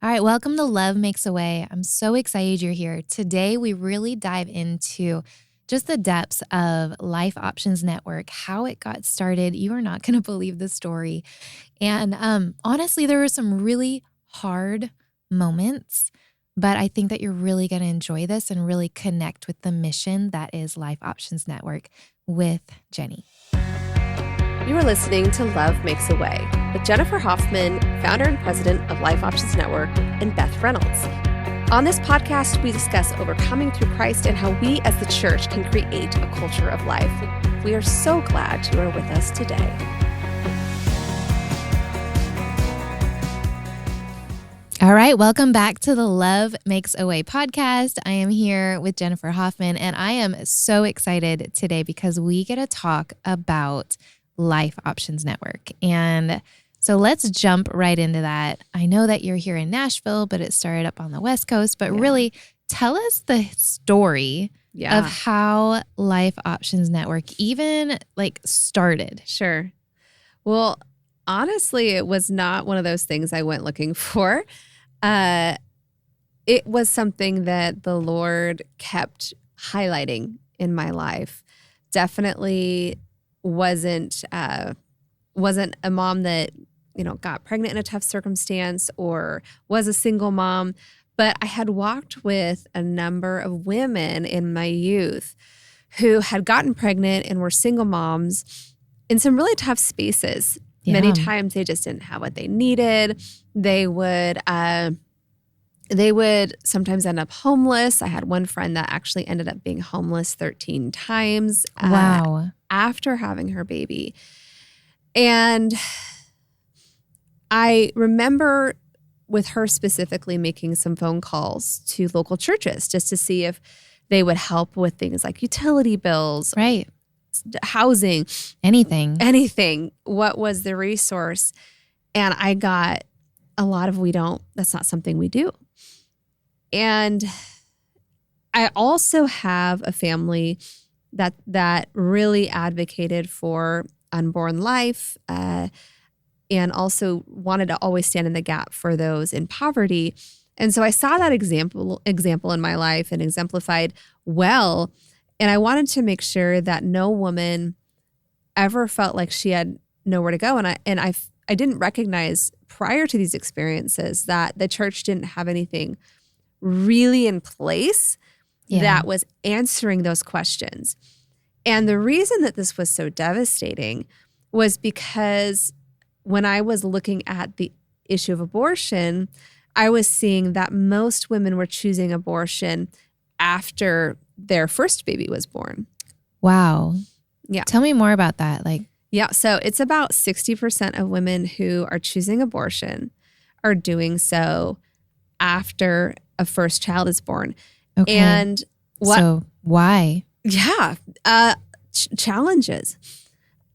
All right, welcome to Love Makes a Way. I'm so excited you're here. Today, we really dive into just the depths of Life Options Network, how it got started. You are not going to believe the story. And honestly, there were some really hard moments, but I think that you're really going to enjoy this and really connect with the mission that is Life Options Network with Jenny. You are listening to Love Makes a Way with Jennifer Hoffman, founder and president of Life Options Network, and Beth Reynolds. On this podcast, we discuss overcoming through Christ and how we as the church can create a culture of life. We are so glad you are with us today. All right, welcome back to the Love Makes a Way podcast. I am here with Jennifer Hoffman, and I am so excited today because we get to talk about Life Options Network. And so let's jump right into that. I know that you're here in Nashville, but it started up on the West Coast. But really, tell us the story of how Life Options Network even started. Sure. Well, honestly, it was not one of those things I went looking for. It was something that the Lord kept highlighting in my life. Definitely wasn't a mom that, got pregnant in a tough circumstance or was a single mom, but I had walked with a number of women in my youth who had gotten pregnant and were single moms in some really tough spaces. Yeah. Many times they just didn't have what they needed. They would sometimes end up homeless. I had one friend that actually ended up being homeless 13 times. Wow. After having her baby. And I remember with her specifically making some phone calls to local churches just to see if they would help with things like utility bills, right? Housing, anything. What was the resource? And I got a lot of that's not something we do. And I also have a family that really advocated for unborn life and also wanted to always stand in the gap for those in poverty. And so I saw that example in my life and exemplified well. And I wanted to make sure that no woman ever felt like she had nowhere to go. And I didn't recognize prior to these experiences that the church didn't have anything really in place that was answering those questions. And the reason that this was so devastating was because when I was looking at the issue of abortion, I was seeing that most women were choosing abortion after their first baby was born. Wow. Yeah. Tell me more about that. So it's about 60% of women who are choosing abortion are doing so after a first child is born. Okay. And so why? Yeah. Challenges.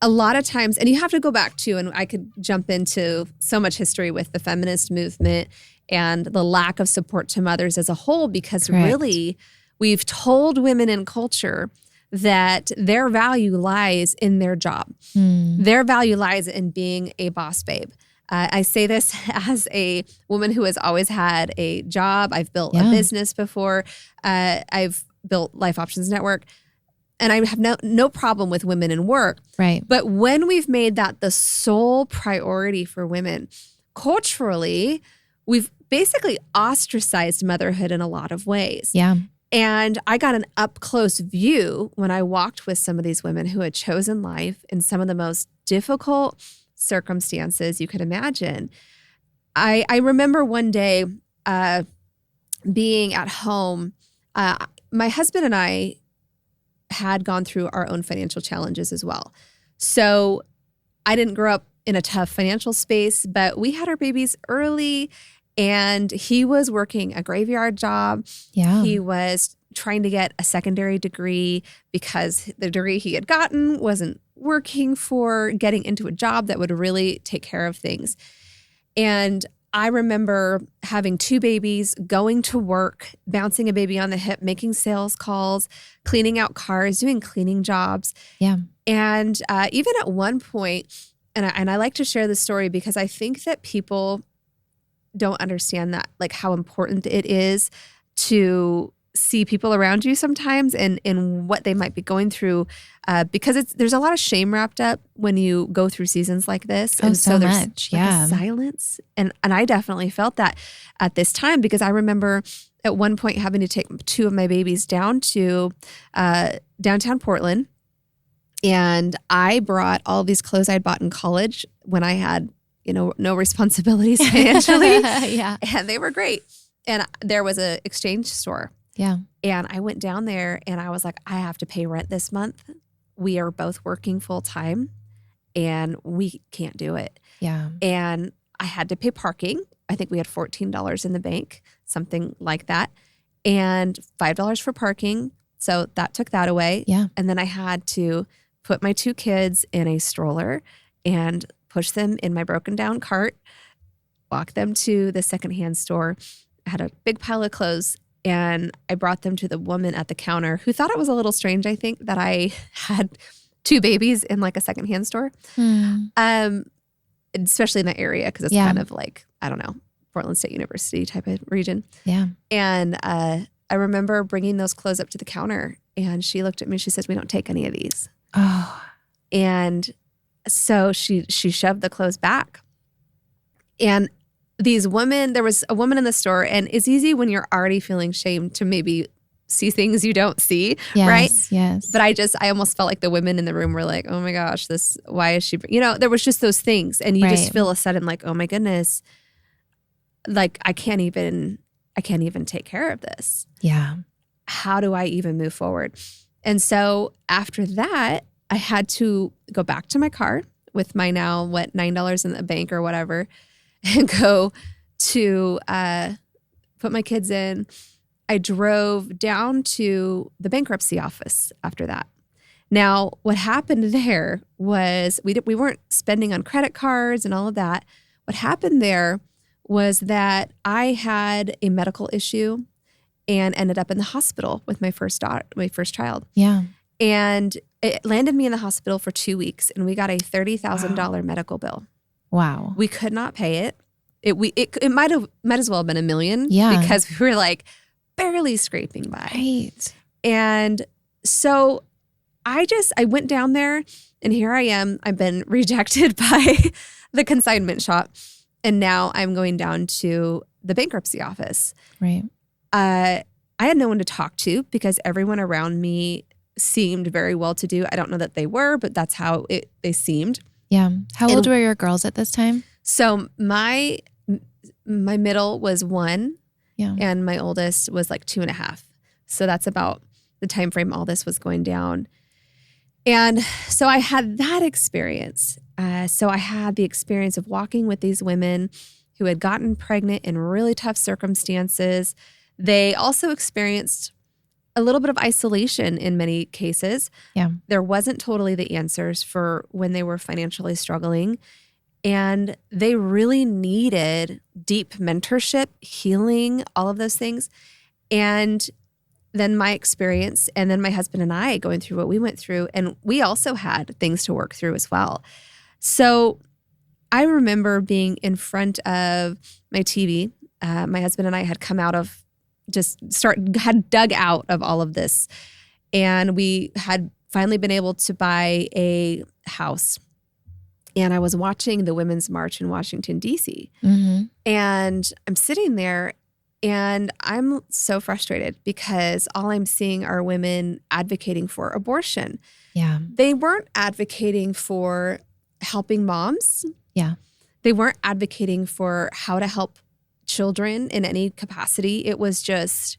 A lot of times, and you have to go back to, and I could jump into so much history with the feminist movement and the lack of support to mothers as a whole, because really we've told women in culture that their value lies in their job. Their value lies in being a boss babe. I say this as a woman who has always had a job. I've built a business before. I've built Life Options Network. And I have no problem with women in work. Right. But when we've made that the sole priority for women, culturally, we've basically ostracized motherhood in a lot of ways. Yeah. And I got an up-close view when I walked with some of these women who had chosen life in some of the most difficult circumstances you could imagine. I remember one day being at home. My husband and I had gone through our own financial challenges as well. So I didn't grow up in a tough financial space, but we had our babies early and he was working a graveyard job. Yeah. He was trying to get a secondary degree because the degree he had gotten wasn't working for getting into a job that would really take care of things. And I remember having 2 babies, going to work, bouncing a baby on the hip, making sales calls, cleaning out cars, doing cleaning jobs. Yeah. And even at one point, and I like to share this story because I think that people don't understand that, like how important it is to see people around you sometimes and what they might be going through, because there's a lot of shame wrapped up when you go through seasons like this. Oh, And so there's much. like Yeah. a silence. And I definitely felt that at this time, because I remember at one point having to take two of my babies down to downtown Portland. And I brought all these clothes I'd bought in college when I had, no responsibilities financially. Yeah. And they were great. And there was an exchange store. Yeah. And I went down there and I was like, I have to pay rent this month. We are both working full time and we can't do it. Yeah. And I had to pay parking. I think we had $14 in the bank, something like that, and $5 for parking. So that took that away. Yeah. And then I had to put my two kids in a stroller and push them in my broken down cart, walk them to the secondhand store. I had a big pile of clothes and I brought them to the woman at the counter who thought it was a little strange, I think, that I had two babies in like a secondhand store. Especially in that area because it's kind of like, I don't know, Portland State University type of region. Yeah. And I remember bringing those clothes up to the counter and she looked at me and she says, we don't take any of these. Oh. And so she shoved the clothes back. And these women, there was a woman in the store, and it's easy when you're already feeling shame to maybe see things you don't see, right? Yes. But I almost felt like the women in the room were like, oh my gosh, why is she, there was just those things. And you just feel a sudden like, oh my goodness, like I can't even take care of this. Yeah. How do I even move forward? And so after that, I had to go back to my car with my now, $9 in the bank or whatever, and go to put my kids in. I drove down to the bankruptcy office after that. Now, what happened there was we weren't spending on credit cards and all of that. What happened there was that I had a medical issue and ended up in the hospital with my first child. Yeah. And it landed me in the hospital for 2 weeks, and we got a $30,000 medical bill. Wow. We could not pay it. It might as well have been $1 million. Yeah. Because we were like barely scraping by. Right. And so I went down there, and here I am. I've been rejected by the consignment shop, and now I'm going down to the bankruptcy office. Right. I had no one to talk to because everyone around me seemed very well-to-do. I don't know that they were, but that's how they seemed. Yeah. How old were your girls at this time? So my middle was 1, and my oldest was like 2.5. So that's about the time frame all this was going down. And so I had that experience. So I had the experience of walking with these women who had gotten pregnant in really tough circumstances. They also experienced a little bit of isolation in many cases. Yeah. There wasn't totally the answers for when they were financially struggling. And they really needed deep mentorship, healing, all of those things. And then my experience, and then my husband and I going through what we went through. And we also had things to work through as well. So I remember being in front of my TV. My husband and I had come out of had dug out of all of this. And we had finally been able to buy a house. And I was watching the Women's March in Washington, D.C. Mm-hmm. And I'm sitting there and I'm so frustrated because all I'm seeing are women advocating for abortion. Yeah. They weren't advocating for helping moms. Yeah. They weren't advocating for how to help children in any capacity. It was just,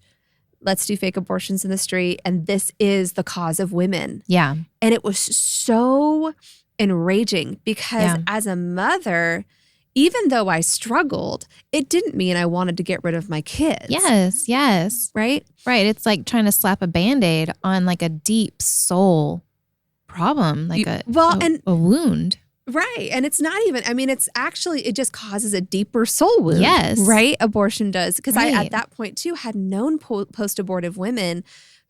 let's do fake abortions in the street, and this is the cause of women. Yeah. And it was so enraging because as a mother, even though I struggled, it didn't mean I wanted to get rid of my kids. Yes. Yes. Right? Right. It's like trying to slap a Band-Aid on like a deep soul problem, like a wound. Right. And it's not even, it's actually, it just causes a deeper soul wound. Yes. Right? Abortion does. Because Right. I, at that point too, had known post-abortive women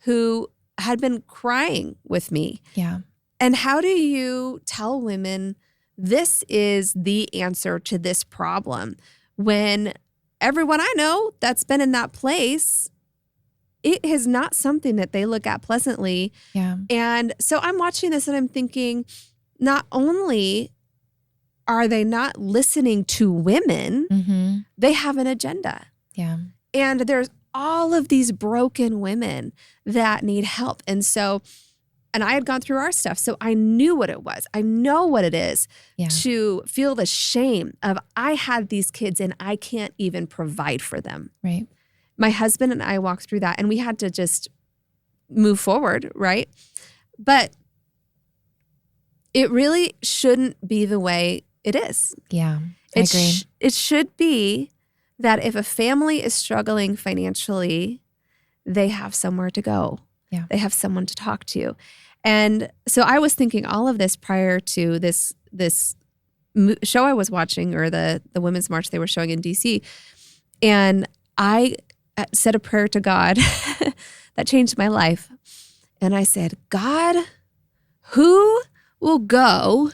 who had been crying with me. Yeah. And how do you tell women this is the answer to this problem when everyone I know that's been in that place, it is not something that they look at pleasantly. Yeah. And so I'm watching this and I'm thinking, not only are they not listening to women, they have an agenda. Yeah. And there's all of these broken women that need help. And I had gone through our stuff, so I knew what it was. I know what it is to feel the shame of, I had these kids and I can't even provide for them. Right. My husband and I walked through that, and we had to just move forward, right? But it really shouldn't be the way it is. Yeah, I agree. It should be that if a family is struggling financially, they have somewhere to go. Yeah. They have someone to talk to. And so I was thinking all of this prior to this show I was watching, or the Women's March they were showing in DC. And I said a prayer to God that changed my life. And I said, God, who will go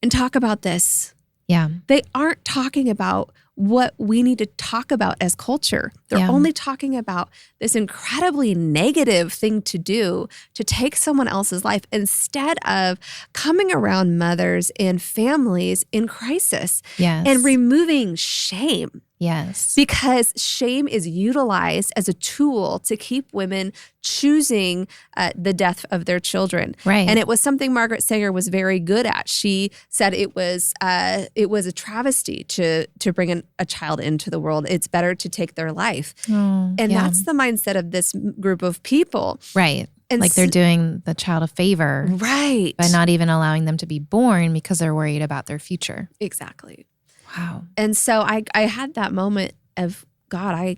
and talk about this? Yeah. They aren't talking about what we need to talk about as culture. They're only talking about this incredibly negative thing to do, to take someone else's life, instead of coming around mothers and families in crisis and removing shame. Yes. Because shame is utilized as a tool to keep women choosing the death of their children. Right. And it was something Margaret Sanger was very good at. She said it was a travesty to bring a child into the world. It's better to take their life. And that's the mindset of this group of people. Right. And like they're doing the child a favor. Right. By not even allowing them to be born because they're worried about their future. Exactly. Wow. And so I had that moment of, God, I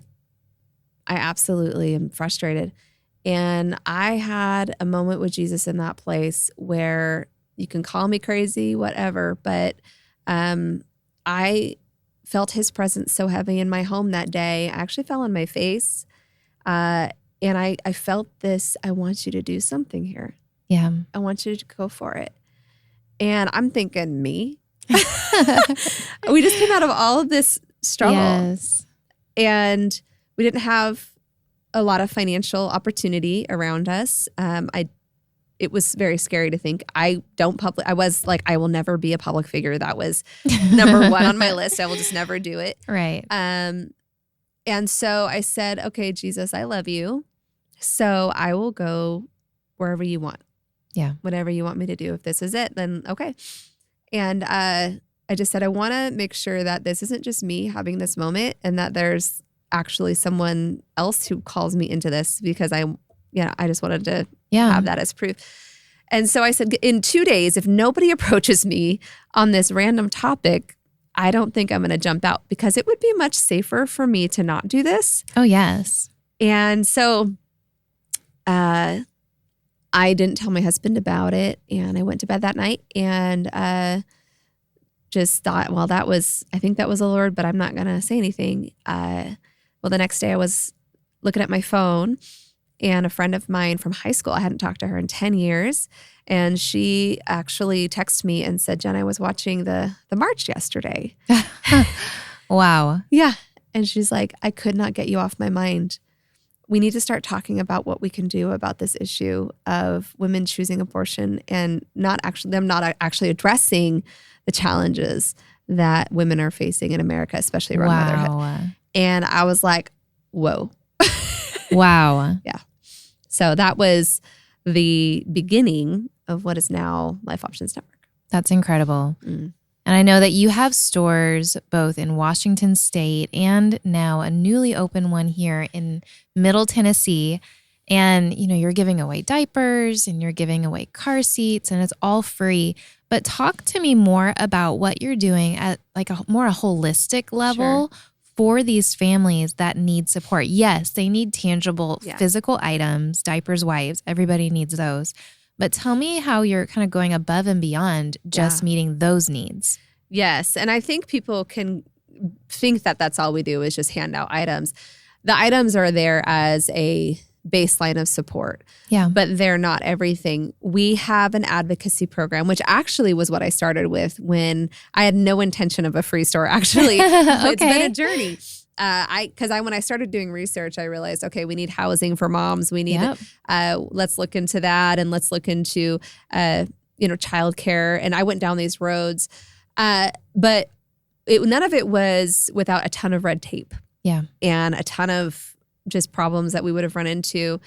absolutely am frustrated. And I had a moment with Jesus in that place where, you can call me crazy, whatever, but I felt his presence so heavy in my home that day. I actually fell on my face. And I felt this, I want you to do something here. Yeah. I want you to go for it. And I'm thinking, me? We just came out of all of this struggle. Yes. And we didn't have a lot of financial opportunity around us. It was very scary to think. I was like, I will never be a public figure. That was number one on my list. I will just never do it. Right. And so I said, okay, Jesus, I love you. So I will go wherever you want. Yeah. Whatever you want me to do. If this is it, then okay. And I just said, I want to make sure that this isn't just me having this moment, and that there's actually someone else who calls me into this, because I just wanted to have that as proof. And so I said, in 2 days, if nobody approaches me on this random topic, I don't think I'm going to jump out, because it would be much safer for me to not do this. Oh, yes. And so I didn't tell my husband about it, and I went to bed that night and just thought, well, I think that was the Lord, but I'm not going to say anything. Well, the next day I was looking at my phone, and a friend of mine from high school, I hadn't talked to her in 10 years, and she actually texted me and said, Jen, I was watching the march yesterday. Wow. Yeah. And she's like, I could not get you off my mind. We need to start talking about what we can do about this issue of women choosing abortion, and not actually addressing the challenges that women are facing in America, especially around motherhood. And I was like, whoa. Wow. Yeah. So that was the beginning of what is now Life Options Network. That's incredible. And I know that you have stores both in Washington State and now a newly open one here in Middle Tennessee. And, you're giving away diapers and you're giving away car seats, and it's all free. But talk to me more about what you're doing at like a holistic level for these families that need support. Yes, they need tangible physical items, diapers, wipes. Everybody needs those. But tell me how you're kind of going above and beyond just meeting those needs. Yes. And I think people can think that that's all we do is just hand out items. The items are there as a baseline of support, but they're not everything. We have an advocacy program, which actually was what I started with when I had no intention of a free store. Actually, It's been a journey. When I started doing research, I realized, okay, we need housing for moms. We need, let's look into that, and let's look into, childcare. And I went down these roads, but none of it was without a ton of red tape. Yeah. And a ton of just problems that we would have run into.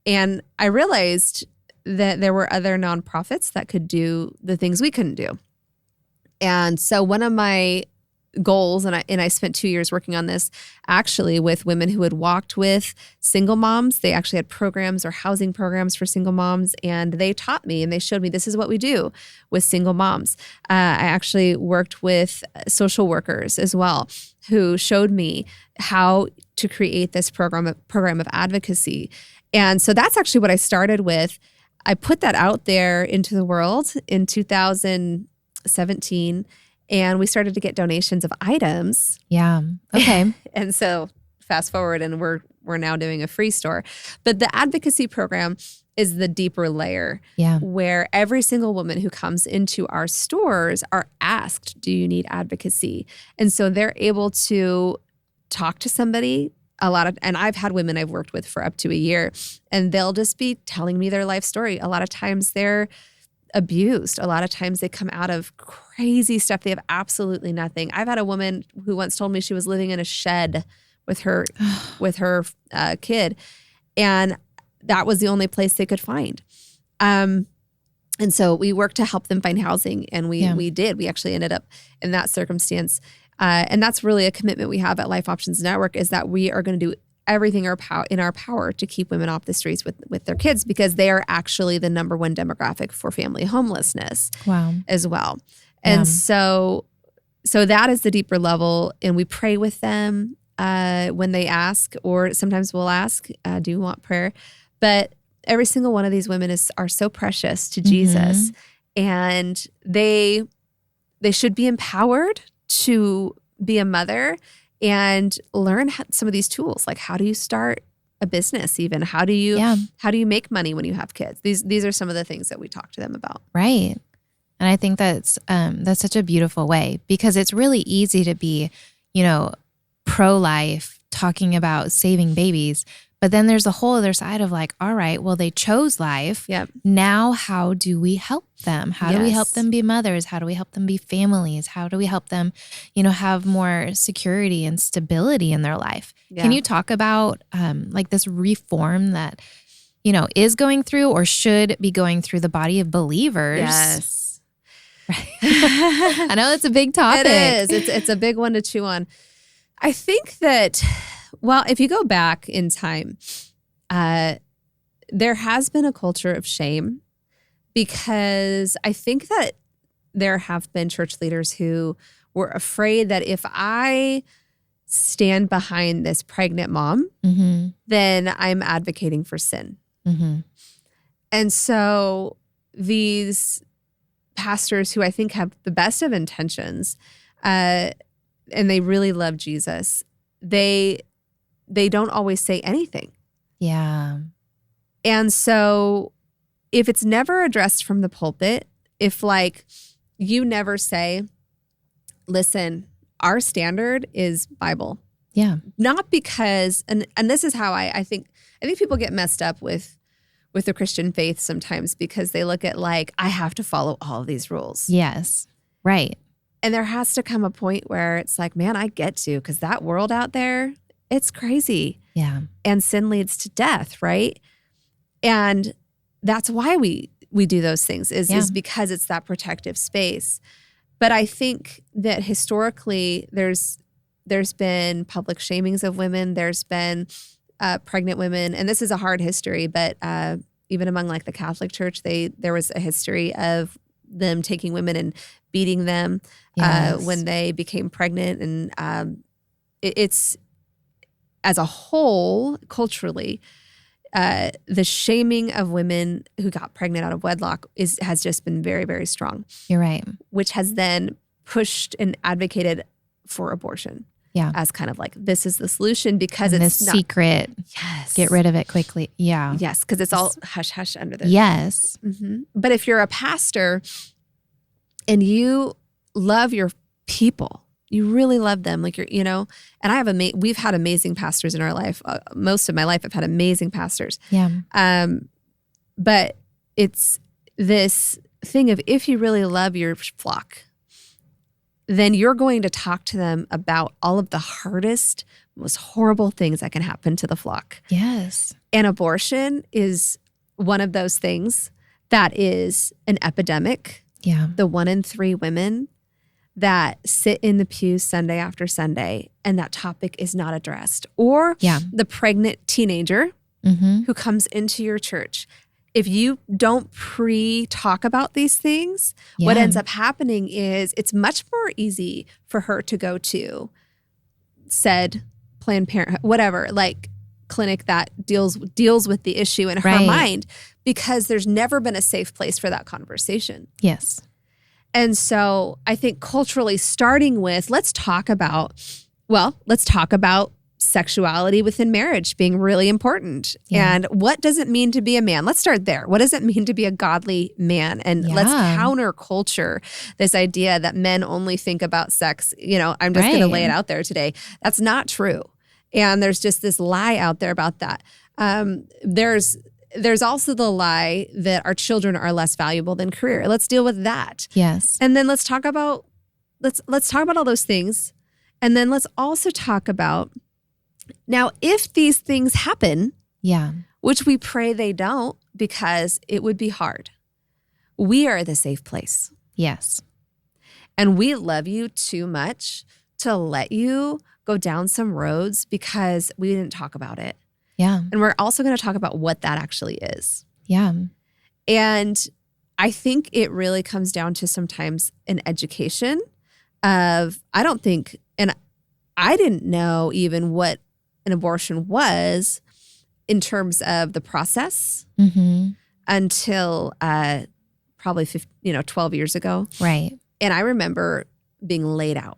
And I realized that there were other nonprofits that could do the things we couldn't do. And so one of my goals, and I spent 2 years working on this actually with women who had walked with single moms. They actually had programs or housing programs for single moms, and they taught me and they showed me this is what we do with single moms. I actually worked with social workers as well, who showed me how to create this program of advocacy. And so that's actually what I started with. I put that out there into the world in 2017. And we started to get donations of items. Yeah. Okay. And so fast forward, and we're now doing a free store. But the advocacy program is the deeper layer, where every single woman who comes into our stores are asked, do you need advocacy? And so they're able to talk to somebody. And I've had women I've worked with for up to a year, and they'll just be telling me their life story. A lot of times they're abused. A lot of times they come out of crazy stuff. They have absolutely nothing. I've had a woman who once told me she was living in a shed with her kid, and that was the only place they could find. And so we worked to help them find housing, and we did. We actually ended up in that circumstance. And that's really a commitment we have at Life Options Network, is that we are going to do everything in our power to keep women off the streets with their kids, because they are actually the number one demographic for family homelessness as well. And so that is the deeper level. And we pray with them when they ask, or sometimes we'll ask, do you want prayer? But every single one of these women are so precious to Jesus, and they should be empowered to be a mother and learn some of these tools, like how do you start a business, even how do you make money when you have kids? These are some of the things that we talk to them about. Right. And I think that's such a beautiful way, because it's really easy to be, pro-life, talking about saving babies. But then there's a whole other side of like, all right, well, they chose life. Yep. Now, how do we help them? How do we help them be mothers? How do we help them be families? How do we help them, have more security and stability in their life? Yeah. Can you talk about like this reform that, is going through or should be going through the body of believers? Yes. Right. I know it's a big topic. It is. It's a big one to chew on. I think that, well, if you go back in time, there has been a culture of shame, because I think that there have been church leaders who were afraid that if I stand behind this pregnant mom, then I'm advocating for sin. And so these pastors, who I think have the best of intentions, and they really love Jesus, they don't always say anything. Yeah. And so if it's never addressed from the pulpit, if like you never say, listen, our standard is Bible. Yeah. Not because, and this is how I think people get messed up with the Christian faith sometimes, because they look at like, I have to follow all of these rules. Yes. Right. And there has to come a point where it's like, man, I get to, because that world out there, it's crazy. Yeah. And sin leads to death, right? And that's why we do those things is because it's that protective space. But I think that historically there's been public shamings of women. There's been pregnant women, and this is a hard history, but even among like the Catholic Church, there was a history of them taking women and beating them when they became pregnant. And it's, as a whole, culturally, the shaming of women who got pregnant out of wedlock has just been very, very strong. You're right. Which has then pushed and advocated for abortion. Yeah. As kind of like, this is the solution, because and it's this not secret. Yes. Get rid of it quickly. Yeah. Yes, because it's all hush hush under the. Yes. But if you're a pastor and you love your people, You really love them. Like and we've had amazing pastors in our life. Most of my life, I've had amazing pastors. Yeah. But it's this thing of, if you really love your flock, then you're going to talk to them about all of the hardest, most horrible things that can happen to the flock. Yes. And abortion is one of those things that is an epidemic. Yeah. The 1 in 3 women that sit in the pews Sunday after Sunday and that topic is not addressed. Or the pregnant teenager who comes into your church. If you don't pre-talk about these things, what ends up happening is it's much more easy for her to go to said Planned Parenthood, whatever, like clinic that deals with the issue in her mind, because there's never been a safe place for that conversation. Yes. And so I think culturally, starting with, let's talk about sexuality within marriage being really important. Yeah. And what does it mean to be a man? Let's start there. What does it mean to be a godly man? And let's counter culture this idea that men only think about sex. I'm just going to lay it out there today. That's not true. And there's just this lie out there about that. There's also the lie that our children are less valuable than career. Let's deal with that. Yes. And then let's talk about all those things. And then let's also talk about, now, if these things happen, which we pray they don't, because it would be hard, we are the safe place. Yes. And we love you too much to let you go down some roads because we didn't talk about it. Yeah. And we're also going to talk about what that actually is. Yeah. And I think it really comes down to sometimes an education of, I didn't know even what an abortion was in terms of the process until probably 12 years ago. Right. And I remember being laid out.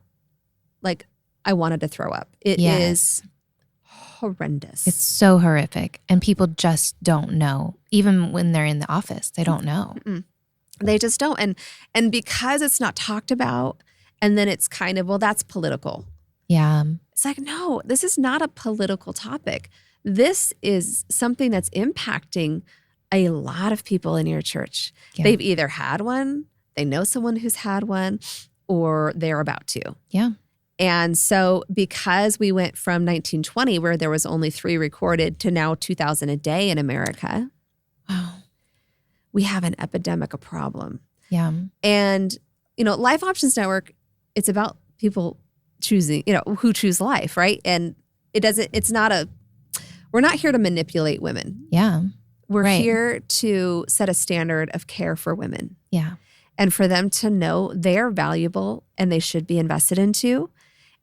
Like, I wanted to throw up. It is horrendous. It's so horrific. And people just don't know. Even when they're in the office, they don't know. They just don't. And because it's not talked about, and then it's kind of, well, that's political. Yeah. It's like, no, this is not a political topic. This is something that's impacting a lot of people in your church. Yeah. They've either had one, they know someone who's had one, or they're about to. Yeah. And so because we went from 1920, where there was only 3 recorded, to now 2,000 a day in America, wow, we have an epidemic, a problem. Yeah. And, Life Options Network, it's about people choosing, who choose life, right? And we're not here to manipulate women. Yeah. We're here to set a standard of care for women. Yeah. And for them to know they are valuable and they should be invested into,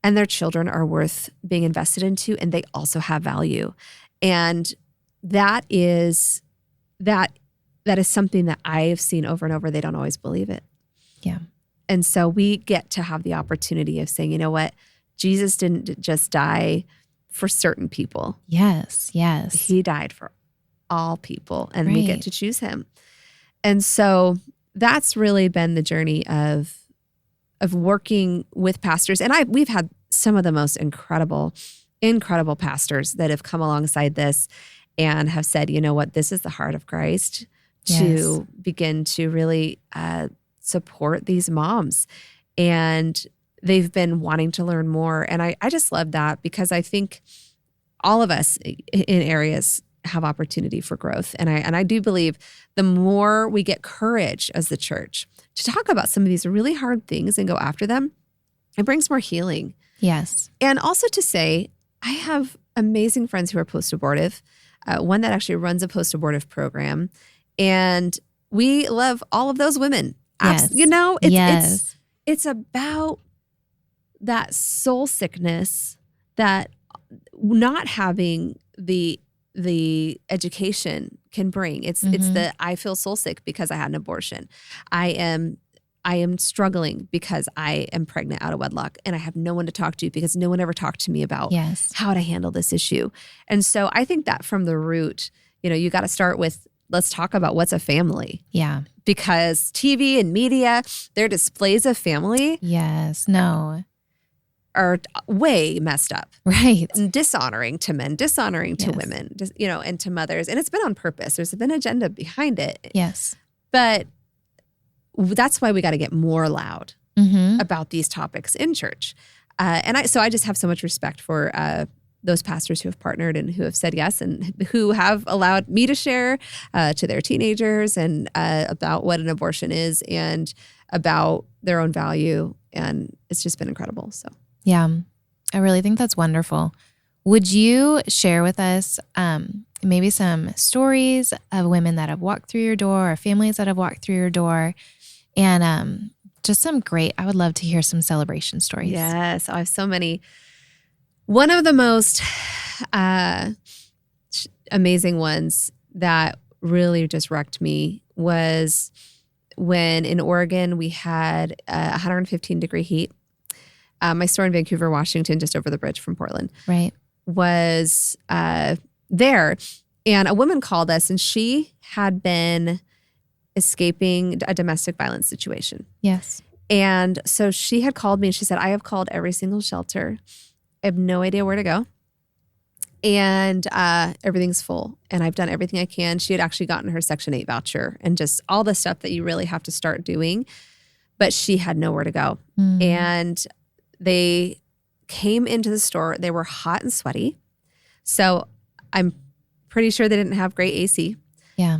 and their children are worth being invested into, and they also have value. And that is something that I've seen over and over. They don't always believe it. Yeah. And so we get to have the opportunity of saying, you know what? Jesus didn't just die for certain people. Yes, yes. He died for all people, and we get to choose him. And so that's really been the journey of working with pastors. And we've had some of the most incredible pastors that have come alongside this and have said, you know what? This is the heart of Christ to begin to really support these moms. And they've been wanting to learn more. And I just love that, because I think all of us in areas have opportunity for growth. And I do believe the more we get courage as the church to talk about some of these really hard things and go after them, it brings more healing. Yes. And also to say, I have amazing friends who are post-abortive, one that actually runs a post-abortive program. And we love all of those women. Yes. It's about that soul sickness that not having the education can bring. It's the, I feel soul sick because I had an abortion. I am struggling because I am pregnant out of wedlock, and I have no one to talk to because no one ever talked to me about how to handle this issue. And so I think that from the root, you got to start with, let's talk about what's a family. Yeah. Because TV and media, they're displays of family. Yes. No. are way messed up. Right. And dishonoring to men, dishonoring to women, and to mothers. And it's been on purpose. There's been an agenda behind it. Yes. But that's why we got to get more loud about these topics in church. So I just have so much respect for those pastors who have partnered and who have said yes and who have allowed me to share to their teenagers and about what an abortion is and about their own value. And it's just been incredible. So, yeah, I really think that's wonderful. Would you share with us maybe some stories of women that have walked through your door or families that have walked through your door and just some I would love to hear some celebration stories. Yes, I have so many. One of the most amazing ones that really just wrecked me was when in Oregon we had 115-degree heat. My store in Vancouver, Washington, just over the bridge from Portland, right, was there. And a woman called us and she had been escaping a domestic violence situation. Yes. And so she had called me and she said, I have called every single shelter. I have no idea where to go. And everything's full. And I've done everything I can. She had actually gotten her Section 8 voucher and just all the stuff that you really have to start doing. But she had nowhere to go. And they came into the store. They were hot and sweaty. So I'm pretty sure they didn't have great AC. Yeah.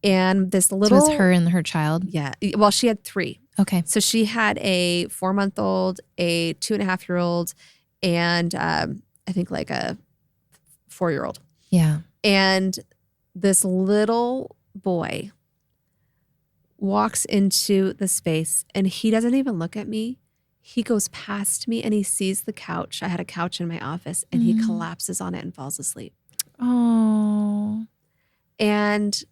And this little... So it was her and her child? Yeah. Well, she had 3. Okay. So she had a 4-month-old, a 2.5-year-old, and I think like a 4-year-old. Yeah. And this little boy walks into the space and he doesn't even look at me. He goes past me and he sees the couch. I had a couch in my office and he collapses on it and falls asleep. Oh. And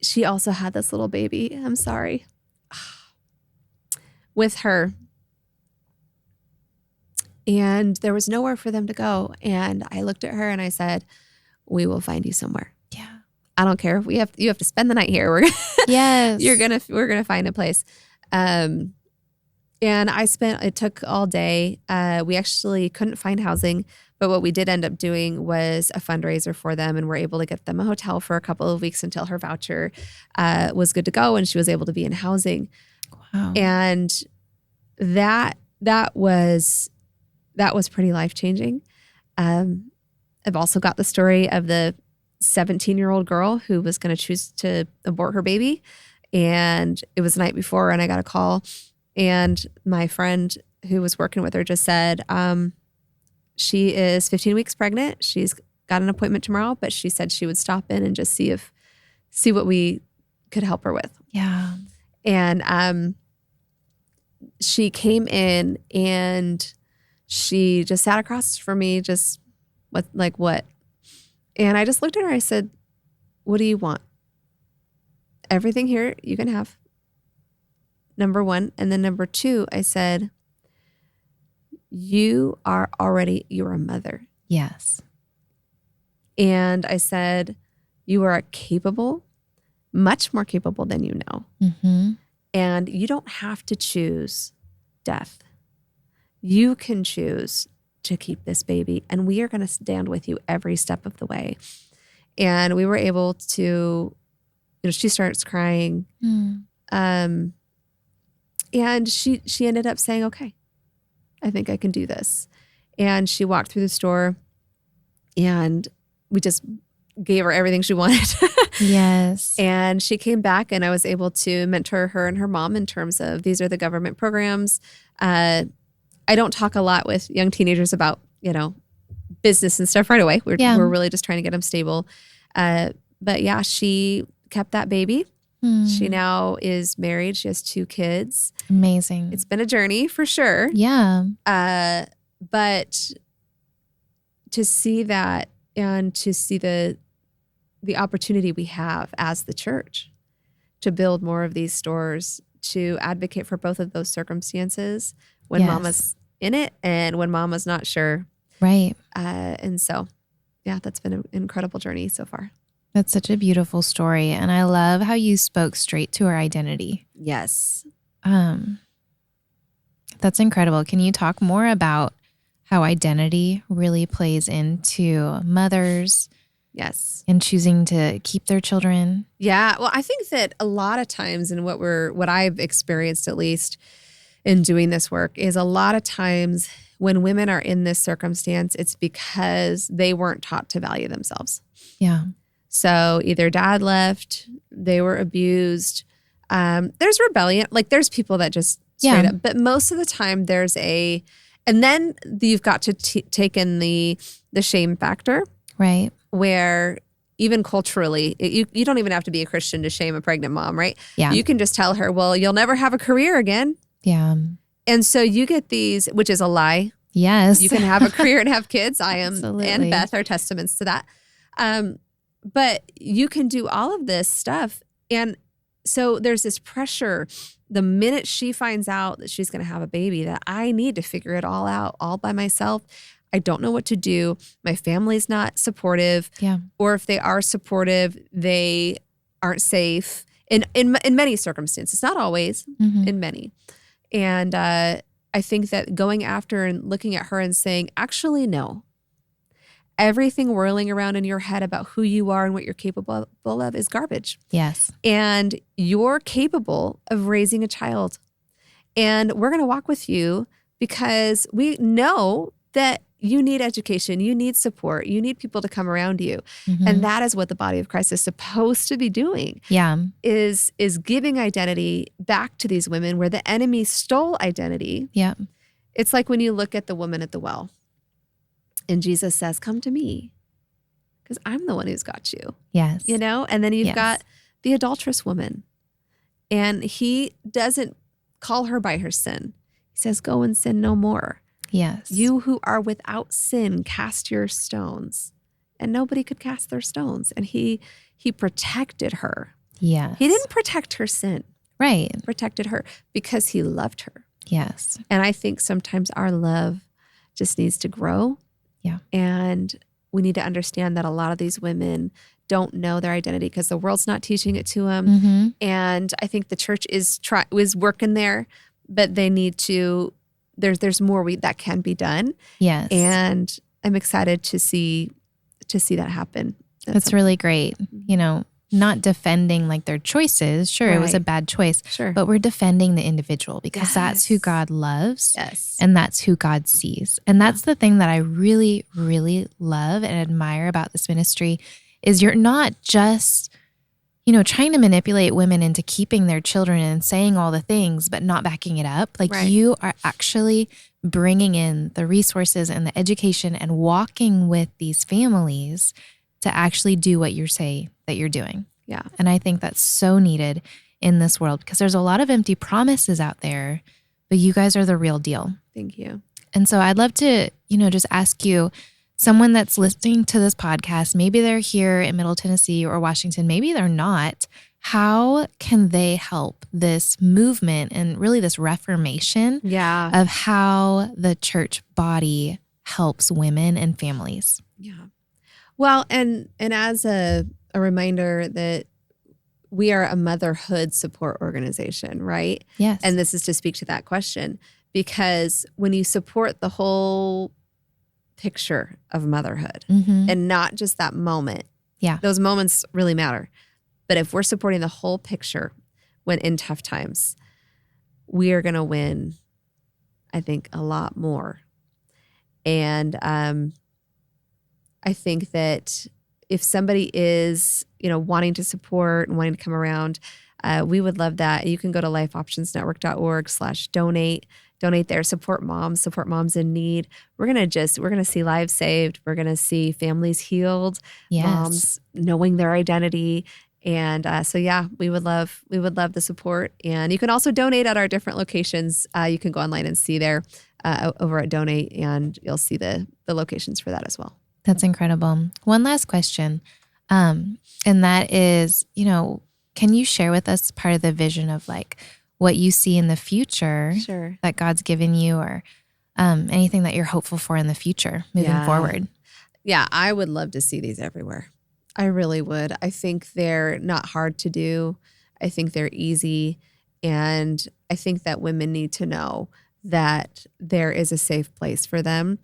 she also had this little baby. I'm sorry. With her. And there was nowhere for them to go. And I looked at her and I said, we will find you somewhere. Yeah. I don't care if you have to spend the night here. Yes. We're gonna find a place. And it took all day. We actually couldn't find housing, but what we did end up doing was a fundraiser for them and we're able to get them a hotel for a couple of weeks until her voucher was good to go and she was able to be in housing. Wow. And that was pretty life-changing. I've also got the story of the 17-year-old girl who was going to choose to abort her baby. And it was the night before and I got a call and my friend who was working with her just said, she is 15 weeks pregnant. She's got an appointment tomorrow, but she said she would stop in and just see what we could help her with. Yeah. And she came in and she just sat across from me, just what? And I just looked at her. I said, what do you want? Everything here you can have. Number 1. And then number 2, I said, you're a mother. Yes. And I said, you are capable, much more capable than you know. Mm-hmm. And you don't have to choose death. You can choose to keep this baby. And we are going to stand with you every step of the way. And we were able to, she starts crying. And she ended up saying, okay, I think I can do this. And she walked through the store and we just gave her everything she wanted. Yes. And she came back and I was able to mentor her and her mom in terms of these are the government programs. I don't talk a lot with young teenagers about, business and stuff right away. We're really just trying to get them stable. But yeah, she kept that baby. She now is married. She has 2 kids. Amazing. It's been a journey for sure. Yeah. But to see that and to see the opportunity we have as the church to build more of these stores, to advocate for both of those circumstances when mama's in it and when mama's not sure. Right. And so, yeah, that's been an incredible journey so far. That's such a beautiful story. And I love how you spoke straight to her identity. Yes. That's incredible. Can you talk more about how identity really plays into mothers Yes. and choosing to keep their children? Yeah. Well, I think that a lot of times, and what I've experienced at least in doing this work, is a lot of times when women are in this circumstance, it's because they weren't taught to value themselves. Yeah. So either dad left, they were abused. There's rebellion. Like there's people that just straight up, but most of the time and then you've got to take in the shame factor. Right. Where even culturally, you don't even have to be a Christian to shame a pregnant mom, right? Yeah. You can just tell her, well, you'll never have a career again. Yeah. And so you get these, which is a lie. Yes. You can have a career and have kids. I am Absolutely. and Beth are testaments to that. But you can do all of this stuff. And so there's this pressure the minute she finds out that she's going to have a baby that I need to figure it all out all by myself. I don't know what to do. My family's not supportive. Yeah. Or if they are supportive, they aren't safe in many circumstances, not always, in many. And I think that going after and looking at her and saying, actually, no. Everything whirling around in your head about who you are and what you're capable of is garbage. Yes. And you're capable of raising a child. And we're going to walk with you because we know that you need education, you need support, you need people to come around you. And that is what the body of Christ is supposed to be doing. Yeah. Is giving identity back to these women where the enemy stole identity. Yeah. It's like when you look at the woman at the well. And Jesus says, come to me because I'm the one who's got you. Yes. You know, and then you've got the adulterous woman and he doesn't call her by her sin. He says, go and sin no more. Yes. You who are without sin, cast your stones. And nobody could cast their stones. And he protected her. Yes. He didn't protect her sin. Right. He protected her because he loved her. Yes. And I think sometimes our love just needs to grow. Yeah. And we need to understand that a lot of these women don't know their identity because the world's not teaching it to them. And I think the church is working there, but they need to, there's more that can be done. Yes. And I'm excited to see that happen. That's really great. You know, not defending like their choices. Sure, it was a bad choice. Sure. But we're defending the individual because that's who God loves. Yes. And that's who God sees. And that's the thing that I really, really love and admire about this ministry is you're not just, you know, trying to manipulate women into keeping their children and saying all the things, but not backing it up. Like you are actually bringing in the resources and the education and walking with these families to actually do what you say that you're doing. Yeah. And I think that's so needed in this world because there's a lot of empty promises out there, but you guys are the real deal. Thank you. And so I'd love to, you know, just ask you, someone that's listening to this podcast, maybe they're here in Middle Tennessee or Washington, maybe they're not. How can they help this movement and really this reformation of how the church body helps women and families? Yeah. Well, and as a reminder that we are a motherhood support organization, right? Yes. And this is to speak to that question because when you support the whole picture of motherhood and not just that moment, those moments really matter. But if we're supporting the whole picture when in tough times, we are going to win, I think, a lot more. And I think that if somebody is, you know, wanting to support and wanting to come around, we would love that. You can go to lifeoptionsnetwork.org/donate. Donate there. Support moms in need. We're going to see lives saved. We're going to see families healed, moms knowing their identity. And we would love the support. And you can also donate at our different locations. You can go online and see there over at Donate, and you'll see the locations for that as well. That's incredible. One last question. And that is, you know, can you share with us part of the vision of like what you see in the future that God's given you or anything that you're hopeful for in the future moving forward? Yeah, I would love to see these everywhere. I really would. I think they're not hard to do. I think they're easy. And I think that women need to know that there is a safe place for them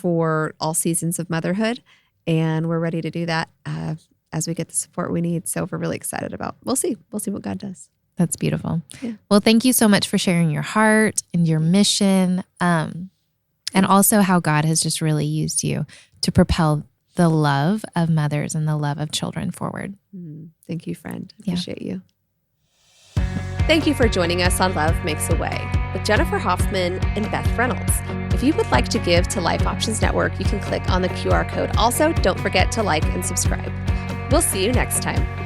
for all seasons of motherhood. And we're ready to do that as we get the support we need. So we're really excited about, we'll see what God does. That's beautiful. Yeah. Well, thank you so much for sharing your heart and your mission, and also how God has just really used you to propel the love of mothers and the love of children forward. Thank you, friend. Appreciate you. Thank you for joining us on Love Makes a Way with Jennifer Hoffman and Beth Reynolds. If you would like to give to Life Options Network, you can click on the QR code. Also, don't forget to like and subscribe. We'll see you next time.